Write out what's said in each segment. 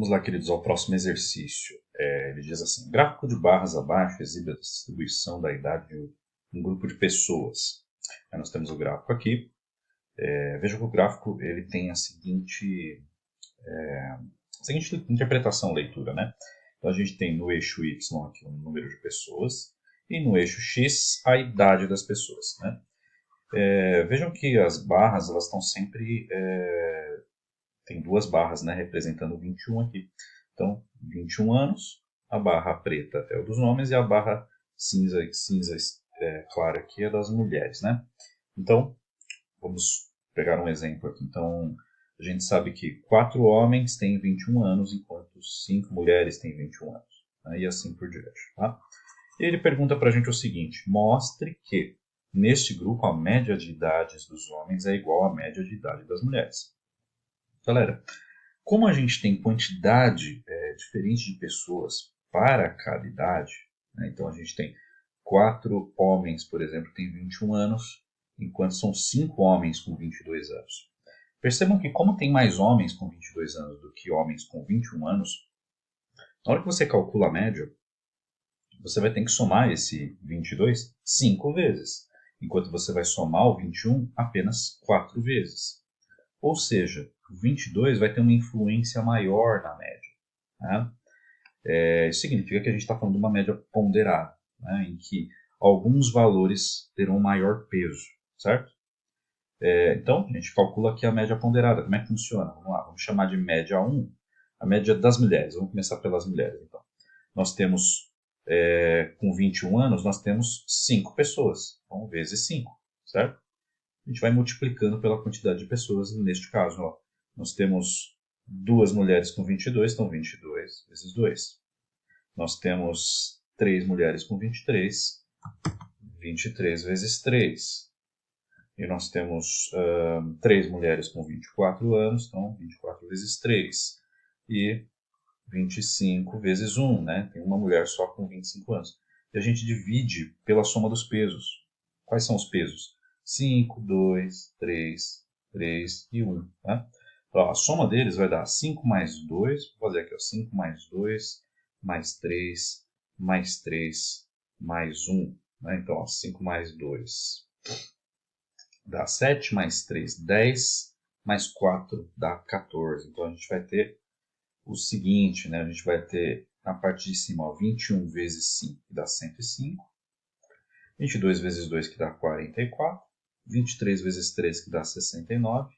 Vamos lá, queridos, ao próximo exercício. Ele diz assim: gráfico de barras abaixo exibe a distribuição da idade de um grupo de pessoas. Aí nós temos o gráfico aqui. Veja que o gráfico ele tem a seguinte interpretação, leitura, né? Então a gente tem no eixo Y aqui o número de pessoas e no eixo X a idade das pessoas, né? Vejam que as barras elas estão sempre tem duas barras, né, representando 21 aqui. Então, 21 anos, a barra preta é o dos homens e a barra cinza clara aqui é das mulheres, né? Então, vamos pegar um exemplo aqui. Então, a gente sabe que 4 homens têm 21 anos, enquanto 5 mulheres têm 21 anos. Né? E assim por diante. Tá? E ele pergunta para a gente o seguinte: mostre que, neste grupo, a média de idades dos homens é igual à média de idade das mulheres. Galera, como a gente tem quantidade diferente de pessoas para cada idade, né? Então a gente tem 4 homens, por exemplo, que têm 21 anos, enquanto são 5 homens com 22 anos. Percebam que como tem mais homens com 22 anos do que homens com 21 anos, na hora que você calcula a média, você vai ter que somar esse 22 5 vezes, enquanto você vai somar o 21 apenas 4 vezes. Ou seja, o 22 vai ter uma influência maior na média. Né? Isso significa que a gente está falando de uma média ponderada, né? Em que alguns valores terão maior peso, certo? Então, a gente calcula aqui a média ponderada. Como é que funciona? Vamos lá, vamos chamar de média 1, a média das mulheres. Vamos começar pelas mulheres, então. Nós temos, com 21 anos, nós temos 5 pessoas. Então, vezes 5, certo? A gente vai multiplicando pela quantidade de pessoas. Neste caso, ó, nós temos 2 mulheres com 22, então 22 vezes 2. Nós temos 3 mulheres com 23, 23 vezes 3. E nós temos 3 mulheres com 24 anos, então 24 vezes 3. E 25 vezes 1, né? Tem uma mulher só com 25 anos. E a gente divide pela soma dos pesos. Quais são os pesos? 5, 2, 3, 3 e 1. Né? Então, a soma deles vai dar 5 mais 2, vou fazer aqui, ó, 5 mais 2, mais 3, mais 3, mais 1. Né? Então, ó, 5 mais 2 dá 7, mais 3, 10, mais 4 dá 14. Então, a gente vai ter o seguinte, né? A gente vai ter na parte de cima, ó, 21 vezes 5, que dá 105. 22 vezes 2, que dá 44. 23 vezes 3, que dá 69.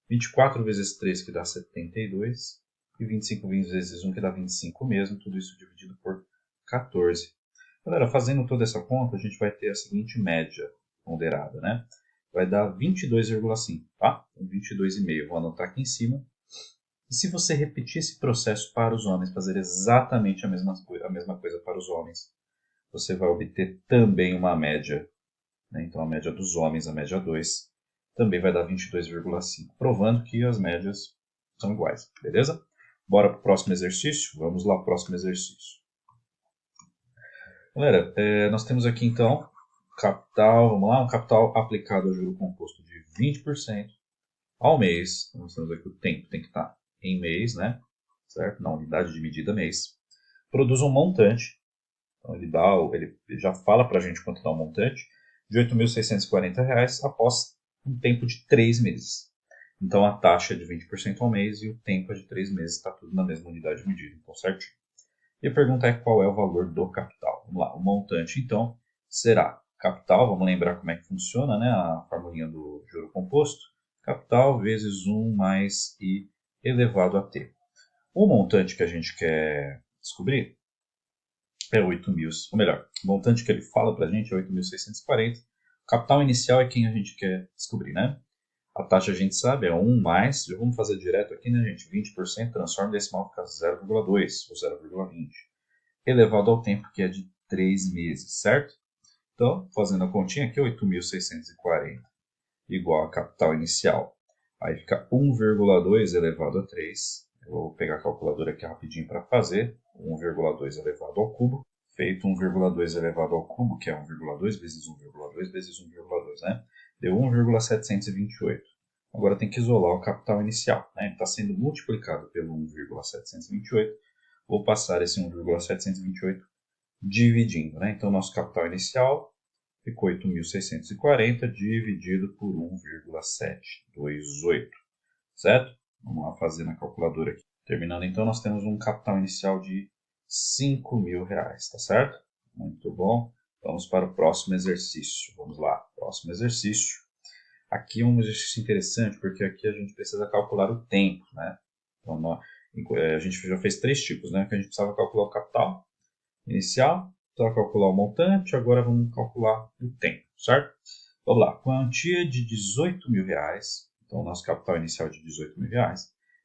24 vezes 3, que dá 72. E 25 vezes 1, que dá 25 mesmo. Tudo isso dividido por 14. Galera, fazendo toda essa conta, a gente vai ter a seguinte média ponderada, né? Vai dar 22,5, tá? Então, 22,5. Vou anotar aqui em cima. E se você repetir esse processo para os homens, fazer exatamente a mesma coisa para os homens, você vai obter também uma média. Né? Então, a média dos homens, a média 2, também vai dar 22,5, provando que as médias são iguais, beleza? Bora para o próximo exercício? Vamos lá para o próximo exercício. Galera, nós temos aqui então capital, vamos lá, um capital aplicado ao juro composto de 20% ao mês. Nós temos aqui o tempo, tem que estar em mês, né? Certo? Na unidade de medida mês. Produz um montante. Então ele já fala para a gente quanto dá o montante de R$ 8.640 após um tempo de 3 meses. Então a taxa é de 20% ao mês e o tempo é de 3 meses, está tudo na mesma unidade de medida, então certinho. E a pergunta é qual é o valor do capital. Vamos lá, o montante então será capital, vamos lembrar como é que funciona, né? A formulinha do juro composto. Capital vezes 1 mais I elevado a T. O montante que a gente quer descobrir é 8.000, ou melhor, o montante que ele fala para a gente é 8.640. O capital inicial é quem a gente quer descobrir, né? A taxa a gente sabe é 1 mais, já vamos fazer direto aqui, né, gente? 20%, transforma decimal, fica 0,2 ou 0,20. Elevado ao tempo, que é de 3 meses, certo? Então, fazendo a continha aqui, 8.640 igual a capital inicial. Aí fica 1,2 elevado a 3. Eu vou pegar a calculadora aqui rapidinho para fazer. 1,2 elevado ao cubo. Feito 1,2 elevado ao cubo, que é 1,2 vezes 1,2 vezes 1,2, né? Deu 1,728. agora tem que isolar o capital inicial, né? Ele está sendo multiplicado pelo 1,728. Vou passar esse 1,728 dividindo, né? Então, nosso capital inicial ficou 8.640 dividido por 1,728, certo? Vamos lá fazer na calculadora aqui. Terminando, então, nós temos um capital inicial de R$5.000, tá certo? Muito bom. Vamos para o próximo exercício. Vamos lá, próximo exercício. Aqui é um exercício interessante, porque aqui a gente precisa calcular o tempo, né? Então, a gente já fez 3 tipos, né? Que a gente precisava calcular o capital inicial, precisava calcular o montante, agora vamos calcular o tempo, certo? Vamos lá, quantia de R$18.000, então o nosso capital inicial é de R$18.000,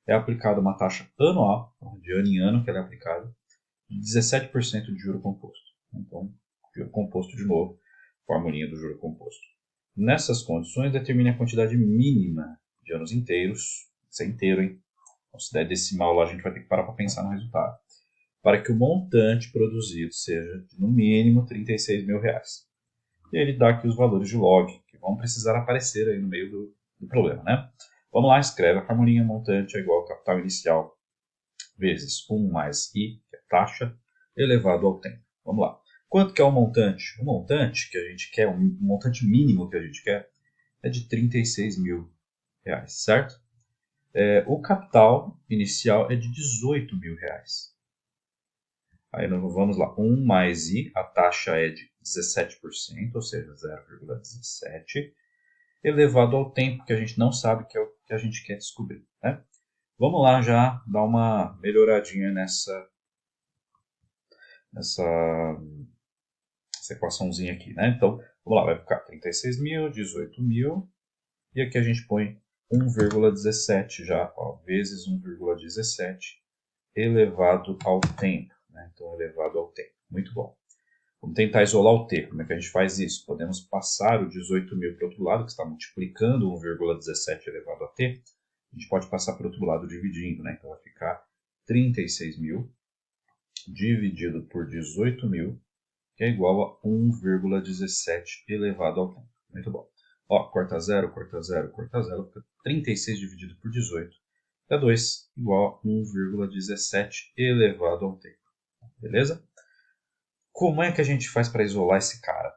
é aplicada uma taxa anual, de ano em ano que ela é aplicada, de 17% de juro composto. Então, juro composto de novo, formulinha do juro composto. Nessas condições, determine a quantidade mínima de anos inteiros, isso é inteiro, hein? Então, se der decimal lá, a gente vai ter que parar para pensar no resultado, para que o montante produzido seja de, no mínimo, R$36.000. E ele dá aqui os valores de log, que vão precisar aparecer aí no meio do problema, né? Vamos lá, escreve a formulinha montante é igual ao capital inicial vezes 1 mais I, que é taxa, elevado ao tempo. Vamos lá. Quanto que é o montante? O montante que a gente quer, o montante mínimo que a gente quer, é de R$36.000, certo? O capital inicial é de R$18.000. Aí nós vamos lá, 1 mais I, a taxa é de 17%, ou seja, 0,17, elevado ao tempo, que a gente não sabe, que é o que a gente quer descobrir, né? Vamos lá já dar uma melhoradinha nessa equaçãozinha aqui, né? Então, vamos lá, vai ficar 36.000, 18.000, e aqui a gente põe 1,17 já, ó, vezes 1,17 elevado ao tempo, né? Então, elevado ao tempo. Muito bom. Vamos tentar isolar o t. Como é que a gente faz isso? Podemos passar o 18.000 para o outro lado, que está multiplicando 1,17 elevado a t. A gente pode passar para o outro lado dividindo, né? Então vai ficar 36.000 dividido por 18.000, que é igual a 1,17 elevado ao tempo. Muito bom. Ó, corta 0, corta 0, corta 0, fica 36 dividido por 18, dá 2, igual a 1,17 elevado ao tempo. Beleza? Como é que a gente faz para isolar esse cara?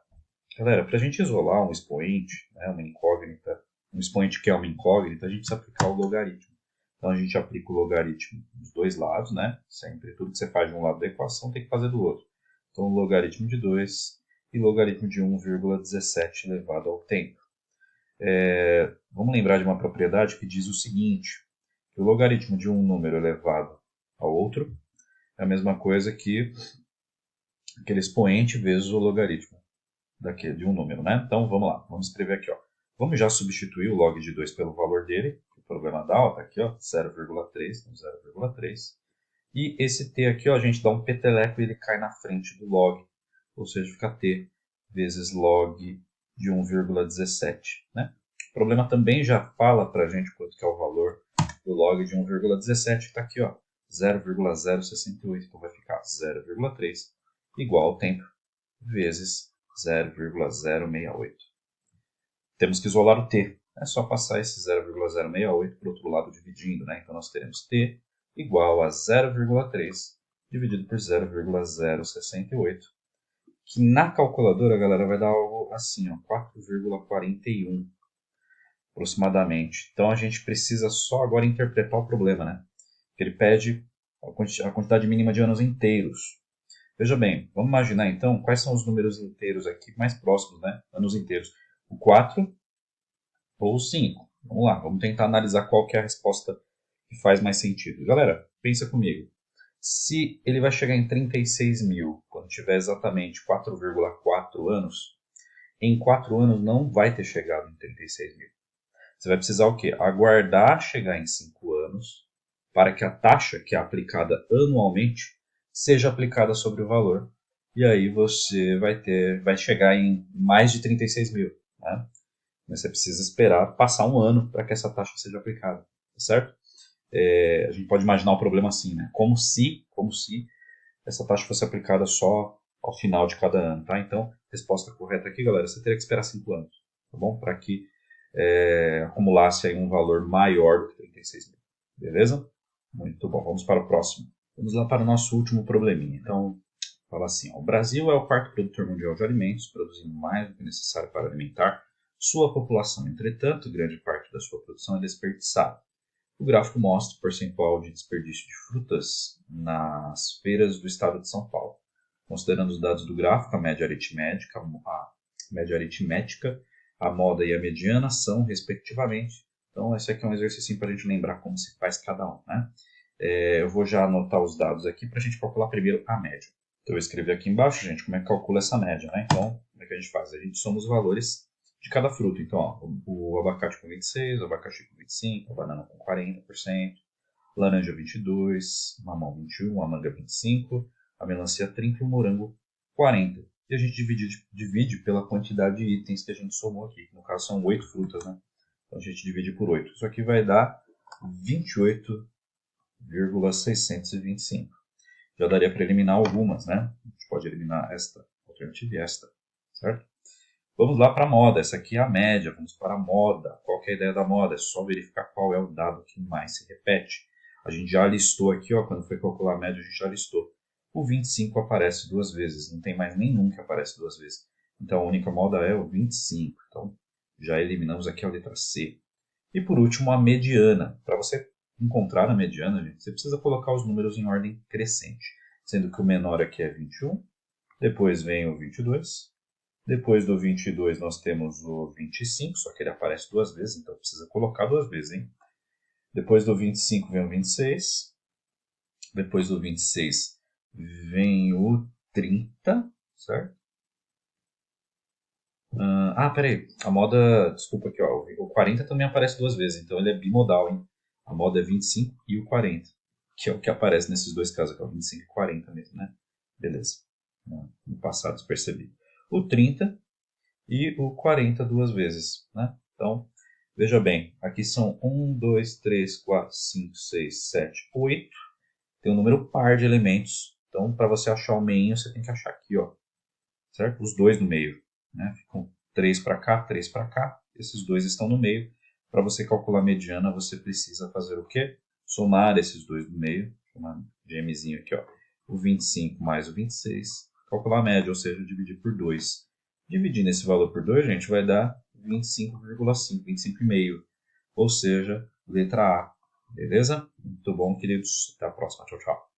Galera, para a gente isolar um expoente, né, uma incógnita, um expoente que é uma incógnita, a gente precisa aplicar o logaritmo. Então a gente aplica o logaritmo dos dois lados, né? Sempre tudo que você faz de um lado da equação tem que fazer do outro. Então logaritmo de 2 e logaritmo de 1,17 elevado ao tempo. Vamos lembrar de uma propriedade que diz o seguinte, que o logaritmo de um número elevado ao outro é a mesma coisa que aquele expoente vezes o logaritmo de um número, né? Então vamos lá, vamos escrever aqui, ó. Vamos já substituir o log de 2 pelo valor dele, o problema dá, ó, tá aqui, ó, 0,3, então 0,3. E esse t aqui, ó, a gente dá um peteleco e ele cai na frente do log, ou seja, fica t vezes log de 1,17, né? O problema também já fala pra gente quanto que é o valor do log de 1,17, que está aqui, ó, 0,068, então vai ficar 0,3 igual ao tempo vezes 0,068. Temos que isolar o t. É só passar esse 0,068 para o outro lado dividindo, né? Então nós teremos t igual a 0,3 dividido por 0,068, que na calculadora, galera, vai dar algo assim, ó, 4,41 aproximadamente. Então a gente precisa só agora interpretar o problema, né? Ele pede a quantidade mínima de anos inteiros. Veja bem, vamos imaginar então quais são os números inteiros aqui mais próximos, né? Anos inteiros. O 4 ou o 5. Vamos lá, vamos tentar analisar qual que é a resposta que faz mais sentido. Galera, pensa comigo. Se ele vai chegar em 36.000 quando tiver exatamente 4,4 anos, em 4 anos não vai ter chegado em 36.000. Você vai precisar o quê? Aguardar chegar em 5 anos para que a taxa que é aplicada anualmente seja aplicada sobre o valor. E aí você vai chegar em mais de 36.000. Né? Mas você precisa esperar passar um ano para que essa taxa seja aplicada. Certo? A gente pode imaginar o problema assim, né? Como se essa taxa fosse aplicada só ao final de cada ano. Tá? Então, resposta correta aqui, galera, você teria que esperar 5 anos. Tá bom? Para que acumulasse aí um valor maior do que 36 mil. Beleza? Muito bom. Vamos para o próximo. Vamos lá para o nosso último probleminha. Então, fala assim, ó, o Brasil é o quarto produtor mundial de alimentos, produzindo mais do que necessário para alimentar sua população. Entretanto, grande parte da sua produção é desperdiçada. O gráfico mostra o percentual de desperdício de frutas nas feiras do estado de São Paulo. Considerando os dados do gráfico, a média aritmética, a moda e a mediana são, respectivamente. Então, esse aqui é um exercício para a gente lembrar como se faz cada um, né? Eu vou já anotar os dados aqui para a gente calcular primeiro a média. Então, eu escrevi aqui embaixo, gente, como é que calcula essa média, né? Então, como é que a gente faz? A gente soma os valores de cada fruta. Então, ó, o abacate com 26, o abacaxi com 25, a banana com 40%, laranja 22, mamão 21, a manga 25, a melancia 30 e o morango 40. E a gente divide pela quantidade de itens que a gente somou aqui. No caso, são 8 frutas, né? Então, a gente divide por 8. Isso aqui vai dar 28,625. Já daria para eliminar algumas, né? A gente pode eliminar esta alternativa e esta, certo? Vamos lá para a moda. Essa aqui é a média. Vamos para a moda. Qual que é a ideia da moda? É só verificar qual é o dado que mais se repete. A gente já listou aqui, ó, quando foi calcular a média, a gente já listou. O 25 aparece 2 vezes. Não tem mais nenhum que aparece 2 vezes. Então, a única moda é o 25. Então, já eliminamos aqui a letra C. E por último, a mediana. Para você encontrar a mediana, gente, você precisa colocar os números em ordem crescente. Sendo que o menor aqui é 21. Depois vem o 22. Depois do 22 nós temos o 25, só que ele aparece 2 vezes, então precisa colocar 2 vezes, hein? Depois do 25 vem o 26. Depois do 26 vem o 30, certo? Peraí. A moda, desculpa aqui, ó. O 40 também aparece 2 vezes, então ele é bimodal, hein? A moda é 25 e o 40, que é o que aparece nesses dois casos, que é o 25 e 40 mesmo, né? Beleza. No passado despercebido. O 30 e o 40 2 vezes, né? Então, veja bem, aqui são 1, 2, 3, 4, 5, 6, 7, 8. Tem um número par de elementos. Então, para você achar o meinho, você tem que achar aqui, ó, certo? Os dois no meio, né? Ficam 3 para cá, 3 para cá. Esses dois estão no meio. Para você calcular a mediana, você precisa fazer o quê? Somar esses dois no meio. Chamar de Mzinho aqui, ó. O 25 mais o 26. Calcular a média, ou seja, dividir por 2. Dividindo esse valor por 2, gente, vai dar 25,5, 25,5. Ou seja, letra A. Beleza? Muito bom, queridos. Até a próxima. Tchau, tchau.